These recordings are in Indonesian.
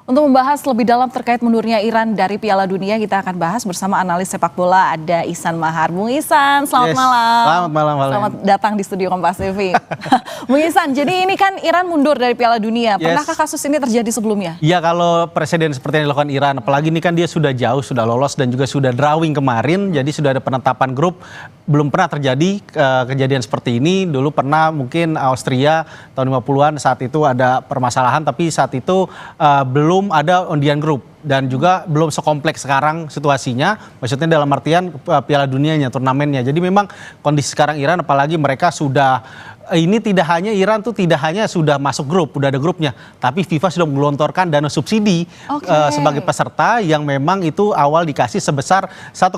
Untuk membahas lebih dalam terkait mundurnya Iran dari Piala Dunia, kita akan bahas bersama analis sepak bola, ada Ihsan Mahar. Bung Ihsan, selamat malam. Selamat malam. Selamat datang di studio Kompas TV. Bung Ihsan, jadi ini kan Iran mundur dari Piala Dunia. Pernahkah kasus ini terjadi sebelumnya? Iya, kalau presiden seperti yang dilakukan Iran, apalagi ini kan dia sudah jauh, sudah lolos dan juga sudah drawing kemarin, jadi sudah ada penetapan grup. Belum pernah terjadi kejadian seperti ini. Dulu pernah mungkin Austria tahun 50-an saat itu ada permasalahan, tapi saat itu belum ada undian grup dan juga belum sekompleks sekarang situasinya, maksudnya dalam artian Piala Dunianya, turnamennya. Jadi memang kondisi sekarang Iran, apalagi mereka sudah ini tidak hanya Iran tuh tidak hanya sudah masuk grup, udah ada grupnya, tapi FIFA sudah menggelontorkan dana subsidi sebagai peserta yang memang itu awal dikasih sebesar 1,5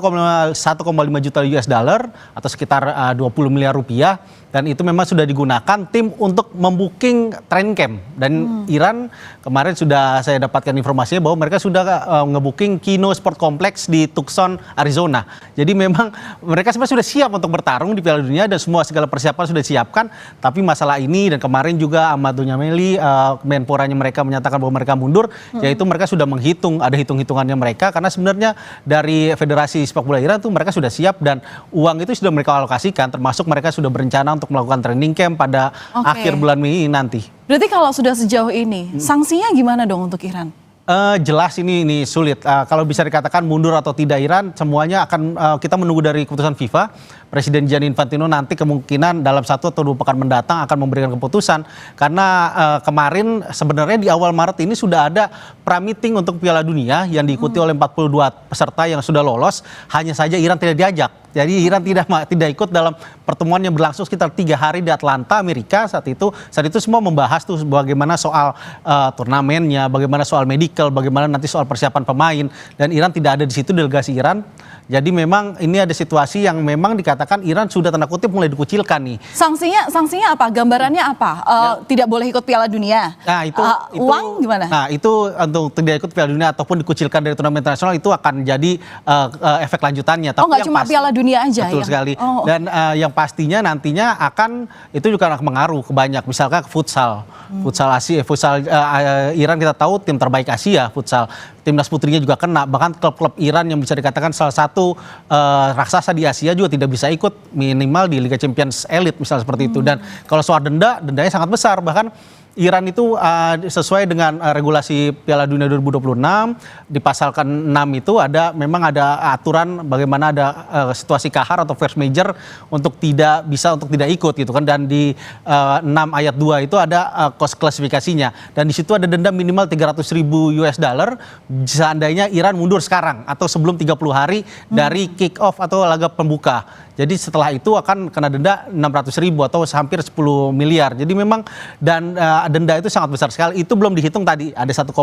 juta US dollar atau sekitar 20 miliar rupiah, dan itu memang sudah digunakan tim untuk membooking training camp. Dan Iran kemarin sudah saya dapatkan informasinya bahwa mereka sudah ngebooking Kino Sport Complex di Tucson, Arizona. Jadi memang mereka sebenarnya sudah siap untuk bertarung di Piala Dunia dan semua segala persiapan sudah disiapkan. Tapi masalah ini, dan kemarin juga Ahmad Dunyameli, Menporanya mereka menyatakan bahwa mereka mundur, yaitu mereka sudah menghitung, ada hitung-hitungannya mereka, karena sebenarnya dari Federasi Sepak Bola Iran tuh mereka sudah siap dan uang itu sudah mereka alokasikan, termasuk mereka sudah berencana untuk melakukan training camp pada akhir bulan Mei nanti. Berarti kalau sudah sejauh ini, sanksinya gimana dong untuk Iran? Jelas ini sulit. Kalau bisa dikatakan mundur atau tidak Iran, semuanya akan kita menunggu dari keputusan FIFA. Presiden Gianni Infantino nanti kemungkinan dalam 1 atau 2 pekan mendatang akan memberikan keputusan. Karena kemarin sebenarnya di awal Maret ini sudah ada pra-meeting untuk Piala Dunia yang diikuti oleh 42 peserta yang sudah lolos. Hanya saja Iran tidak diajak. Jadi Iran tidak ikut dalam pertemuan yang berlangsung sekitar 3 hari di Atlanta, Amerika saat itu. Saat itu semua membahas tuh bagaimana soal turnamennya, bagaimana soal medical, bagaimana nanti soal persiapan pemain. Dan Iran tidak ada di situ, delegasi Iran. Jadi memang ini ada situasi yang memang dikatakan Iran sudah tanda kutip mulai dikucilkan nih. Sanksinya apa? Gambarannya apa? Tidak boleh ikut Piala Dunia. Nah itu uang gimana? Nah itu untuk tidak ikut Piala Dunia ataupun dikucilkan dari turnamen internasional itu akan jadi efek lanjutannya. Tapi nggak cuma Piala Dunia aja. Betul sekali. Dan yang pastinya nantinya akan itu juga akan mengaruh ke banyak, misalkan ke futsal. Futsal Asia, Iran kita tahu tim terbaik Asia futsal. Timnas putrinya juga kena, bahkan klub-klub Iran yang bisa dikatakan salah satu raksasa di Asia juga tidak bisa ikut minimal di Liga Champions Elite misalnya seperti itu. Dan kalau soal dendanya sangat besar, bahkan Iran itu sesuai dengan regulasi Piala Dunia 2026 di pasal ke-6 itu memang ada aturan bagaimana ada situasi kahar atau force majeure untuk tidak ikut gitu kan, dan di 6 ayat 2 itu ada klasifikasinya, dan di situ ada denda minimal 300.000 US dollar seandainya Iran mundur sekarang atau sebelum 30 hari dari kick off atau laga pembuka. Jadi setelah itu akan kena denda 600.000 atau hampir 10 miliar. Jadi memang denda itu sangat besar sekali. Itu belum dihitung tadi ada 1,5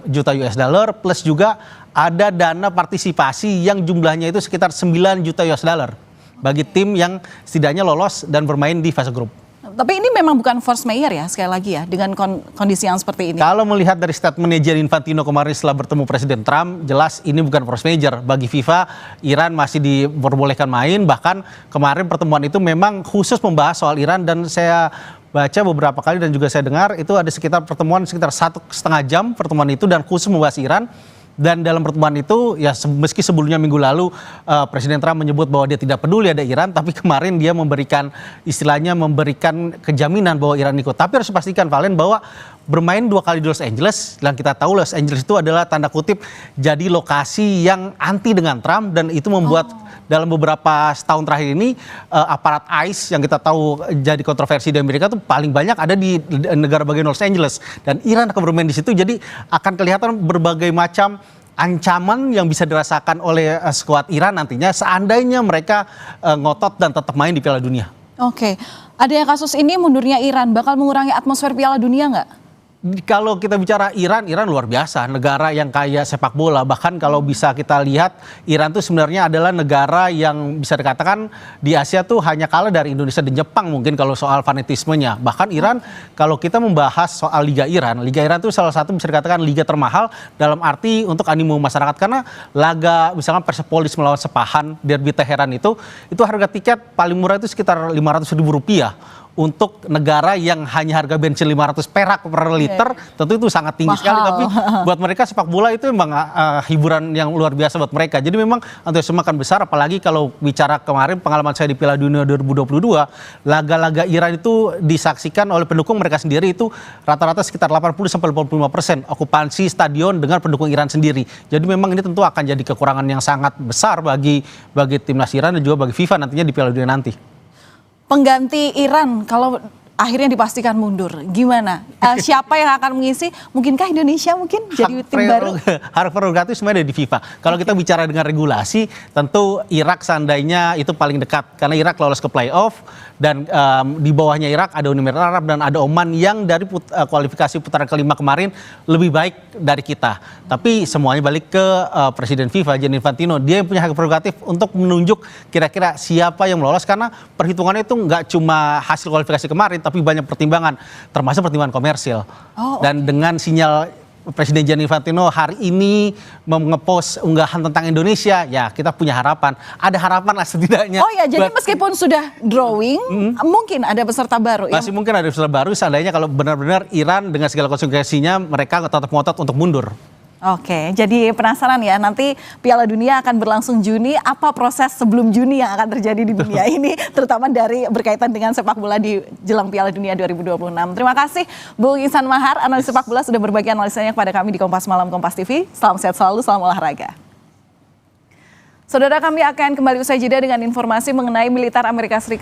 juta US dollar plus juga ada dana partisipasi yang jumlahnya itu sekitar 9 juta US dollar bagi tim yang setidaknya lolos dan bermain di fase grup. Tapi ini memang bukan force majeure ya, sekali lagi ya, dengan kondisi yang seperti ini. Kalau melihat dari statement Gianni Infantino kemarin setelah bertemu Presiden Trump, jelas ini bukan force majeure. Bagi FIFA, Iran masih diperbolehkan main. Bahkan kemarin pertemuan itu memang khusus membahas soal Iran, dan saya baca beberapa kali dan juga saya dengar itu ada pertemuan sekitar 1,5 jam pertemuan itu, dan khusus membahas Iran. Dan dalam pertemuan itu, ya meski sebelumnya minggu lalu Presiden Trump menyebut bahwa dia tidak peduli ada Iran, tapi kemarin dia memberikan kejaminan bahwa Iran ikut. Tapi harus dipastikan Valen bahwa bermain 2 kali di Los Angeles, dan kita tahu Los Angeles itu adalah tanda kutip jadi lokasi yang anti dengan Trump, dan itu membuat dalam beberapa tahun terakhir ini aparat ICE yang kita tahu jadi kontroversi di Amerika itu paling banyak ada di negara bagian Los Angeles, dan Iran akan bermain di situ. Jadi akan kelihatan berbagai macam ancaman yang bisa dirasakan oleh skuad Iran nantinya seandainya mereka ngotot dan tetap main di Piala Dunia. Oke, ada yang kasus ini mundurnya Iran bakal mengurangi atmosfer Piala Dunia nggak? Kalau kita bicara Iran luar biasa, negara yang kaya sepak bola. Bahkan kalau bisa kita lihat, Iran tuh sebenarnya adalah negara yang bisa dikatakan di Asia tuh hanya kalah dari Indonesia dan Jepang mungkin kalau soal fanatismenya. Bahkan Iran, kalau kita membahas soal Liga Iran tuh salah satu bisa dikatakan liga termahal dalam arti untuk animo masyarakat. Karena laga misalkan Persepolis melawan Sepahan, Derby Teheran itu harga tiket paling murah itu sekitar 500.000 rupiah. untuk negara yang hanya harga bensin 500 perak per liter, tentu itu sangat tinggi sekali. Tapi buat mereka sepak bola itu memang hiburan yang luar biasa buat mereka. Jadi memang antusiasme akan besar, apalagi kalau bicara kemarin pengalaman saya di Piala Dunia 2022, laga-laga Iran itu disaksikan oleh pendukung mereka sendiri itu rata-rata sekitar 80-85% okupansi stadion dengan pendukung Iran sendiri. Jadi memang ini tentu akan jadi kekurangan yang sangat besar bagi timnas Iran dan juga bagi FIFA nantinya di Piala Dunia nanti. Pengganti Iran kalau akhirnya dipastikan mundur, gimana? Siapa yang akan mengisi? Mungkinkah Indonesia mungkin jadi tim baru? Hak prerogatif sebenarnya ada di FIFA. Kalau kita bicara dengan regulasi, tentu Irak seandainya itu paling dekat. Karena Irak lolos ke playoff, dan di bawahnya Irak ada Uni Emirat Arab dan ada Oman yang dari kualifikasi putaran kelima kemarin lebih baik dari kita. Tapi semuanya balik ke Presiden FIFA, Gianni Infantino. Dia yang punya hak prerogatif untuk menunjuk kira-kira siapa yang lolos, karena perhitungannya itu nggak cuma hasil kualifikasi kemarin, tapi banyak pertimbangan, termasuk pertimbangan komersil. Dan dengan sinyal Presiden Gianni Infantino hari ini ngepost unggahan tentang Indonesia, ya kita punya harapan. Ada harapan lah setidaknya. Oh ya, jadi meskipun sudah drawing, mungkin ada peserta baru. Masih mungkin ada peserta baru seandainya kalau benar-benar Iran dengan segala konsekuensinya mereka tetap ngotot untuk mundur. Oke, jadi penasaran ya, nanti Piala Dunia akan berlangsung Juni, apa proses sebelum Juni yang akan terjadi di dunia ini, terutama dari berkaitan dengan sepak bola di jelang Piala Dunia 2026. Terima kasih Bung Ihsan Mahar, analis sepak bola, sudah berbagi analisanya kepada kami di Kompas Malam Kompas TV. Salam sehat selalu, salam olahraga. Saudara, kami akan kembali usai jeda dengan informasi mengenai militer Amerika Serikat